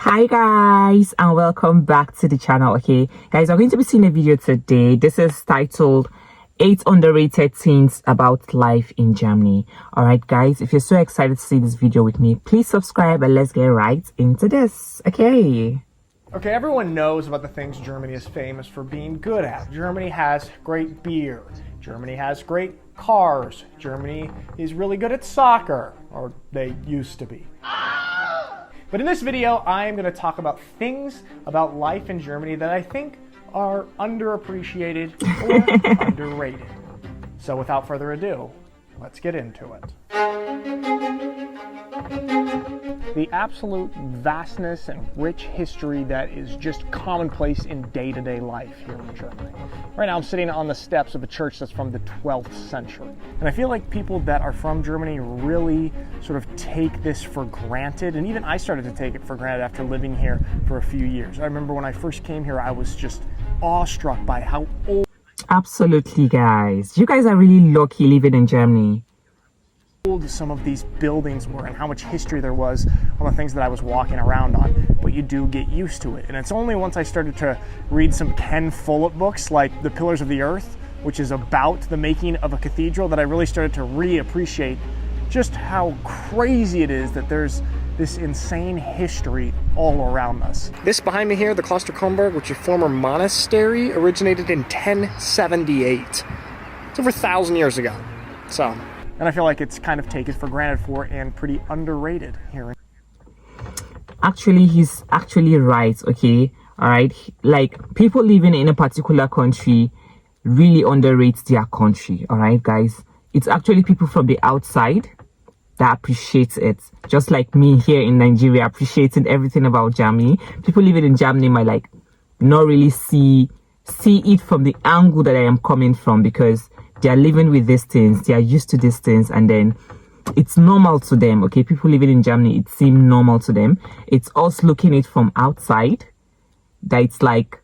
Hi guys, and welcome back to the channel. Okay guys, I'm going to be seeing a video today. This is titled 8 underrated things about life in Germany. All right guys, if you're so excited to see this video with me, please subscribe and let's get right into this. Okay, everyone knows about the things Germany is famous for being good at. Germany has great beer. Germany has great cars. Germany is really good at soccer, or they used to be. But in this video, I am going to talk about things about life in Germany that I think are underappreciated or underrated. So without further ado, let's get into it. The absolute vastness and rich history that is just commonplace in day-to-day life here in Germany. Right now I'm sitting on the steps of a church that's from the 12th century. And I feel like people that are from Germany really sort of take this for granted. And even I started to take it for granted after living here for a few years. I remember when I first came here, I was just awestruck by how old. absolutely guys, you guys are really lucky living in Germany. Some of these buildings were and how much history there was on the things that I was walking around on, but you do get used to it. And it's only once I started to read some Ken Follett books like The Pillars of the Earth, which is about the making of a cathedral, that I really started to reappreciate just how crazy it is that there's this insane history all around us. This behind me here, the Kloster Kronberg, which is a former monastery, originated in 1078. It's over 1,000 years ago. And I feel like it's kind of taken for granted for and pretty underrated here. Actually, he's actually right. Okay, all right, like people living in a particular country really underrate their country. All right guys, it's actually people from the outside that appreciates it, just like me here in Nigeria appreciating everything about Germany. People living in Germany might like not really see it from the angle that I am coming from, because they are living with these things, they are used to these things, and then it's normal to them. Okay, people living in Germany, it seems normal to them. It's us looking it from outside that it's like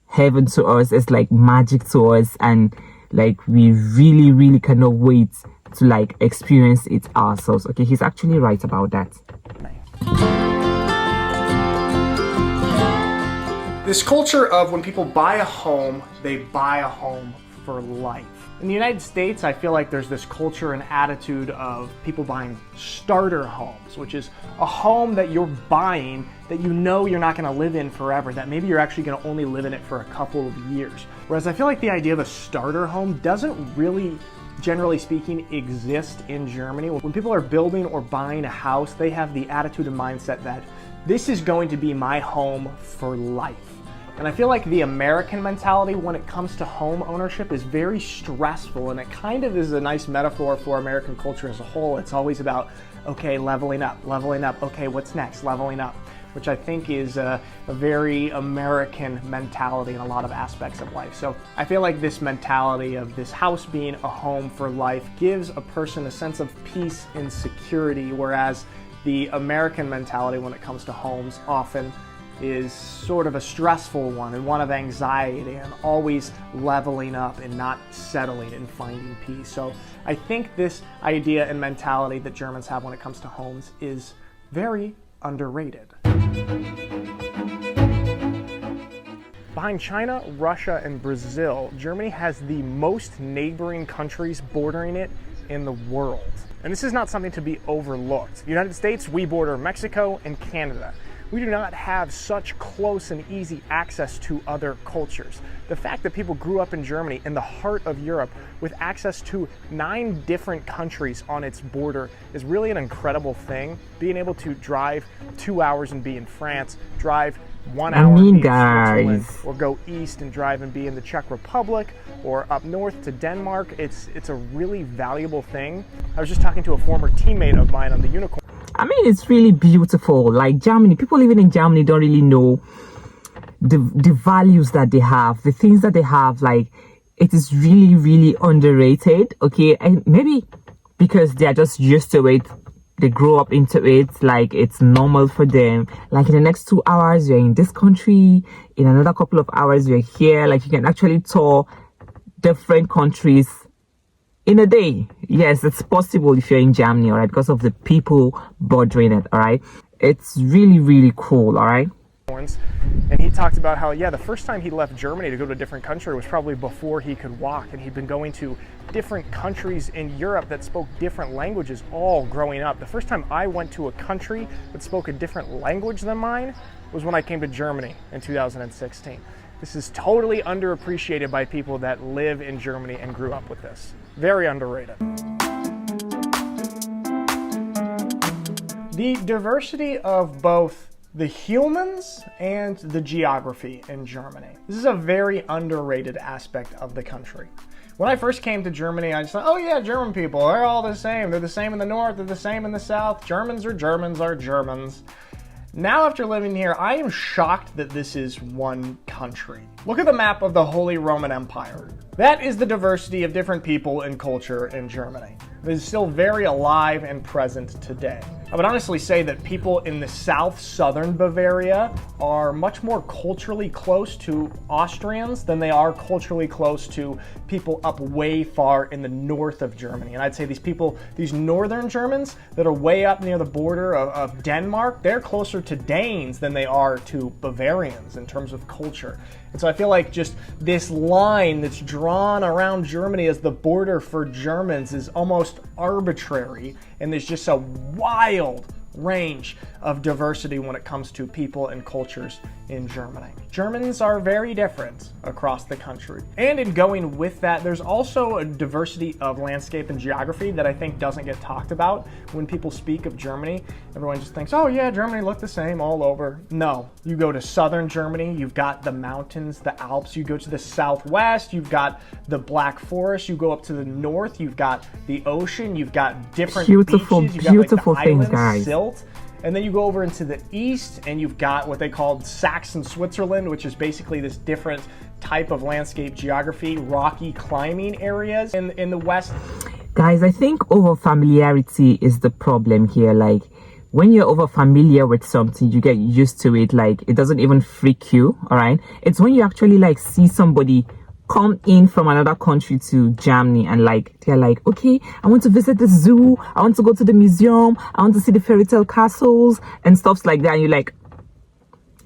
heaven to us, it's like magic to us, and like we really cannot wait to like experience it ourselves. Okay, he's actually right about that. This culture of when people buy a home, they buy a home for life. In the United States, I feel like there's this culture and attitude of people buying starter homes, which is a home that you're buying that you know you're not going to live in forever, that maybe you're actually going to only live in it for a couple of years. Whereas I feel like the idea of a starter home doesn't really, generally speaking, exist in Germany. When people are building or buying a house, they have the attitude and mindset that this is going to be my home for life. And I feel like the American mentality when it comes to home ownership is very stressful, and it kind of is a nice metaphor for American culture as a whole. It's always about, okay, leveling up, okay, what's next, leveling up, which I think is a very American mentality in a lot of aspects of life. So I feel like this mentality of this house being a home for life gives a person a sense of peace and security, whereas the American mentality when it comes to homes often is sort of a stressful one, and one of anxiety and always leveling up and not settling and finding peace. So I think this idea and mentality that Germans have when it comes to homes is very underrated. Behind China, Russia, and Brazil, Germany has the most neighboring countries bordering it in the world. And this is not something to be overlooked. The United States, we border Mexico and Canada. We do not have such close and easy access to other cultures. The fact that people grew up in Germany, in the heart of Europe, with access to 9 different countries on its border is really an incredible thing. Being able to drive 2 hours and be in France, drive 1 hour and be in Switzerland, or go east and drive and be in the Czech Republic, or up north to Denmark, it's a really valuable thing. I was just talking to a former teammate of mine on the Unicorn. I mean, it's really beautiful. Like Germany, people living in Germany don't really know the values that they have, the things that they have. Like, it is really underrated. Okay, and maybe because they are just used to it, they grow up into it, like it's normal for them. Like in the next 2 hours you're in this country, in another couple of hours you're here. Like you can actually tour different countries in a day. Yes, it's possible if you're in Germany, all right, because of the people bordering it, all right. It's really, really cool, all right? And he talked about how, yeah, the first time he left Germany to go to a different country was probably before he could walk, and he'd been going to different countries in Europe that spoke different languages all growing up. The first time I went to a country that spoke a different language than mine was when I came to Germany in 2016. This is totally underappreciated by people that live in Germany and grew up with this. Very underrated. The diversity of both the humans and the geography in Germany. This is a very underrated aspect of the country. When I first came to Germany, I just thought, oh yeah, German people, they're all the same. They're the same in the north, they're the same in the south. Germans are Germans are Germans. Now after living here, I am shocked that this is one country. Look at the map of the Holy Roman Empire. That is the diversity of different people and culture in Germany. It is still very alive and present today. I would honestly say that people in the southern Bavaria are much more culturally close to Austrians than they are culturally close to people up way far in the north of Germany. And I'd say these northern Germans that are way up near the border of Denmark, they're closer to Danes than they are to Bavarians in terms of culture. And so I feel like just this line that's drawn around Germany as the border for Germans is almost arbitrary, and there's just a wild range of diversity when it comes to people and cultures in Germany. Germans are very different across the country. And in going with that, there's also a diversity of landscape and geography that I think doesn't get talked about when people speak of Germany. Everyone just thinks, oh yeah, Germany looked the same all over. No, you go to southern Germany, you've got the mountains, the Alps. You go to the southwest, you've got the Black Forest. You go up to the north, you've got the ocean, you've got different beautiful, beaches, you've beautiful got like the things, islands, guys. Silt. And then you go over into the east and you've got what they called Saxon Switzerland, which is basically this different type of landscape geography, rocky climbing areas in the west. Guys, I think over familiarity is the problem here. Like, when you're over familiar with something, you get used to it. Like, it doesn't even freak you, all right? It's when you actually like see somebody come in from another country to Germany and like they're like, okay, I want to visit the zoo, I want to go to the museum, I want to see the fairy tale castles and stuff like that. And you're like,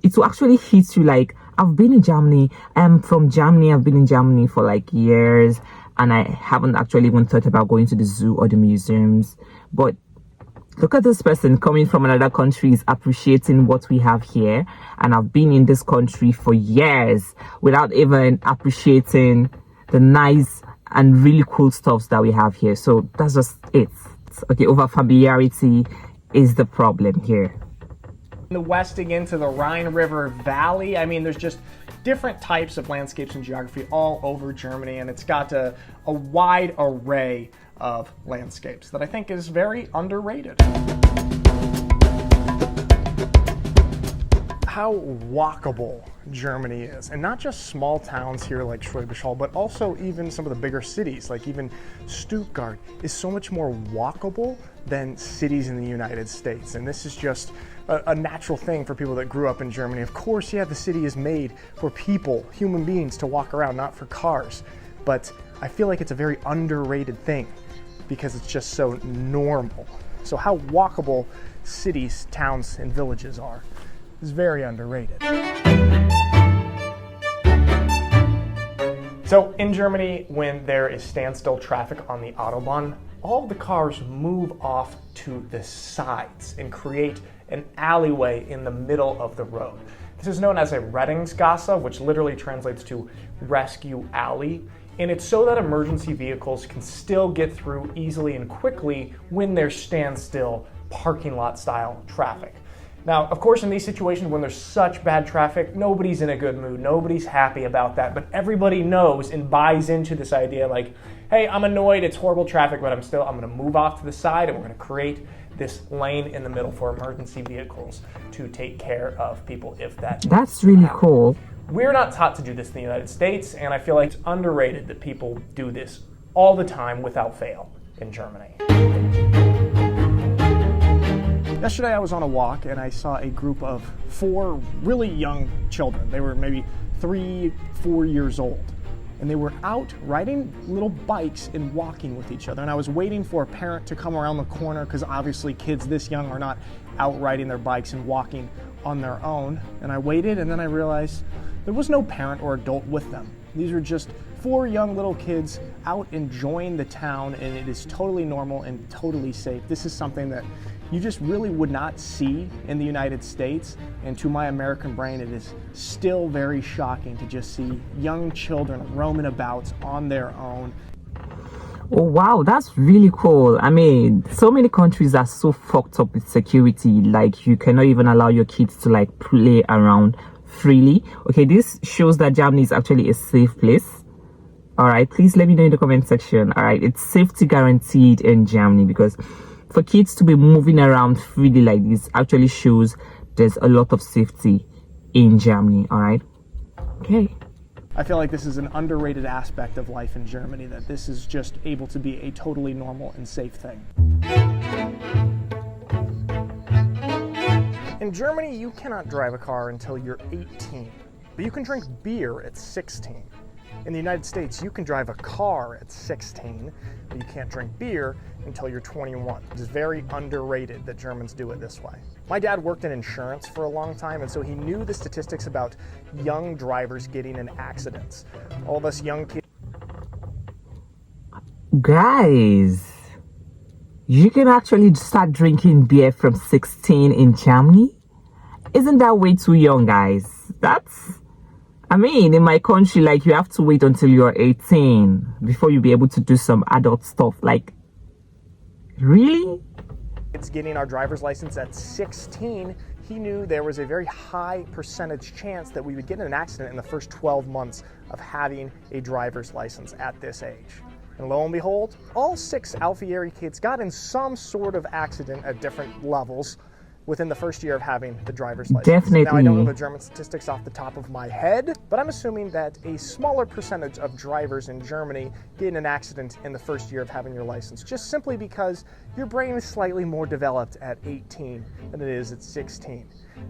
it will actually hit you like, I've been in Germany, I'm from Germany, I've been in Germany for like years, and I haven't actually even thought about going to the zoo or the museums. But look at this person coming from another country is appreciating what we have here, and I've been in this country for years without even appreciating the nice and really cool stuff that we have here. So that's just it. Okay, over familiarity is the problem here. In the west again to the Rhine River Valley, I mean, there's just different types of landscapes and geography all over Germany, and it's got a wide array of landscapes that I think is very underrated. How walkable Germany is, and not just small towns here like Schwäbisch Hall, but also even some of the bigger cities, like even Stuttgart is so much more walkable than cities in the United States. And this is just a natural thing for people that grew up in Germany. Of course, yeah, the city is made for people, human beings, to walk around, not for cars. But I feel like it's a very underrated thing because it's just so normal. So how walkable cities, towns, and villages are is very underrated. So in Germany, when there is standstill traffic on the Autobahn, all of the cars move off to the sides and create an alleyway in the middle of the road. This is known as a Rettungsgasse, which literally translates to rescue alley. And it's so that emergency vehicles can still get through easily and quickly when there's standstill parking lot style traffic. Now, of course, in these situations when there's such bad traffic, nobody's in a good mood, nobody's happy about that, but everybody knows and buys into this idea like, hey, I'm annoyed, it's horrible traffic, but I'm gonna move off to the side and we're gonna create this lane in the middle for emergency vehicles to take care of people if that's really cool. We're not taught to do this in the United States, and I feel like it's underrated that people do this all the time without fail in Germany. Yesterday I was on a walk and I saw a group of 4 really young children. They were maybe 3-4 years old. and they were out riding little bikes and walking with each other. And I was waiting for a parent to come around the corner because obviously kids this young are not out riding their bikes and walking on their own. And I waited, and then I realized there was no parent or adult with them. These were just 4 young little kids out enjoying the town, and it is totally normal and totally safe. This is something that you just really would not see in the United States, and to my American brain it is still very shocking to just see young children roaming about on their own. Oh wow, that's really cool. I mean, so many countries are so fucked up with security, like you cannot even allow your kids to like play around freely. Okay, this shows that Germany is actually a safe place. All right, please let me know in the comment section. All right, it's safety guaranteed in Germany, because for kids to be moving around freely like this actually shows there's a lot of safety in Germany. All right, okay. I feel like this is an underrated aspect of life in Germany, that this is just able to be a totally normal and safe thing. In Germany, you cannot drive a car until you're 18, but you can drink beer at 16. In the United States, you can drive a car at 16, but you can't drink beer until you're 21. It is very underrated that Germans do it this way. My dad worked in insurance for a long time, and so he knew the statistics about young drivers getting in accidents. All of us young kids. Guys, you can actually start drinking beer from 16 in Germany? Isn't that way too young, guys? I mean, in my country, like, you have to wait until you're 18 before you be able to do some adult stuff. Like, really? It's getting our driver's license at 16. He knew there was a very high percentage chance that we would get in an accident in the first 12 months of having a driver's license at this age. And lo and behold, all 6 Alfieri kids got in some sort of accident at different levels within the first year of having the driver's license. Definitely. Now, I don't know the German statistics off the top of my head, but I'm assuming that a smaller percentage of drivers in Germany get in an accident in the first year of having your license, just simply because your brain is slightly more developed at 18 than it is at 16.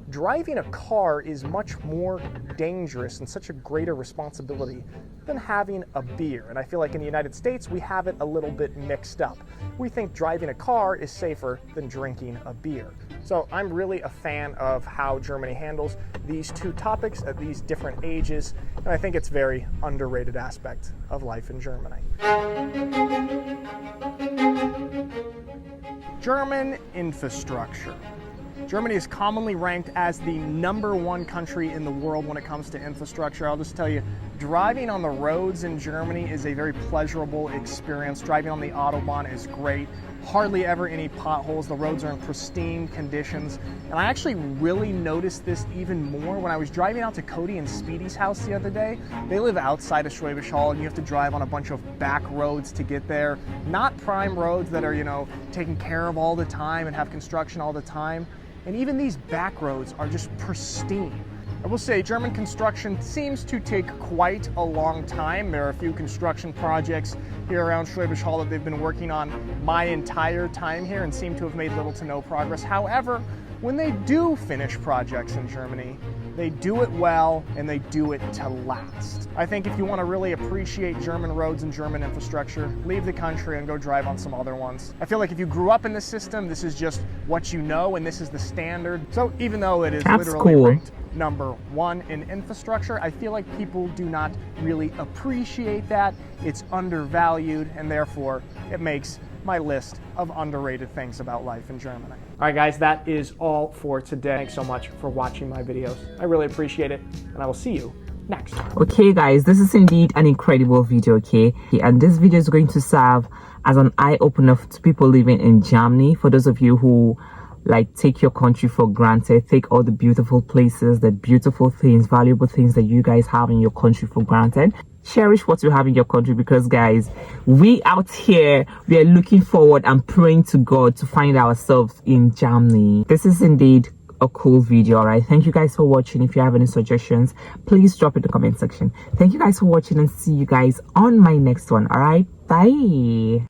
Driving a car is much more dangerous and such a greater responsibility than having a beer. And I feel like in the United States, we have it a little bit mixed up. We think driving a car is safer than drinking a beer. So I'm really a fan of how Germany handles these 2 topics at these different ages, and I think it's a very underrated aspect of life in Germany. German infrastructure. Germany is commonly ranked as the #1 country in the world when it comes to infrastructure. I'll just tell you, driving on the roads in Germany is a very pleasurable experience. Driving on the Autobahn is great. Hardly ever any potholes. The roads are in pristine conditions. And I actually really noticed this even more when I was driving out to Cody and Speedy's house the other day. They live outside of Schwäbisch Hall, and you have to drive on a bunch of back roads to get there. Not prime roads that are, taken care of all the time and have construction all the time. And even these back roads are just pristine. I will say German construction seems to take quite a long time. There are a few construction projects here around Schwäbisch Hall that they've been working on my entire time here and seem to have made little to no progress. However, when they do finish projects in Germany, they do it well and they do it to last. I think if you want to really appreciate German roads and German infrastructure, leave the country and go drive on some other ones. I feel like if you grew up in this system, this is just what you know and this is the standard. So even though it is literally ranked #1 in infrastructure, I feel like people do not really appreciate that. It's undervalued, and therefore it makes my list of underrated things about life in Germany. All right, guys, that is all for today. Thanks so much for watching my videos. I really appreciate it, and I will see you next. Okay, guys, this is indeed an incredible video, okay? And this video is going to serve as an eye-opener to people living in Germany. For those of you who take your country for granted, take all the beautiful places, the beautiful things, valuable things that you guys have in your country for granted. Cherish what you have in your country, because guys, we out here, we are looking forward and praying to God to find ourselves in Germany. This is indeed a cool video. All right, thank you guys for watching. If you have any suggestions, please drop in the comment section. Thank you guys for watching, and see you guys on my next one. All right, bye.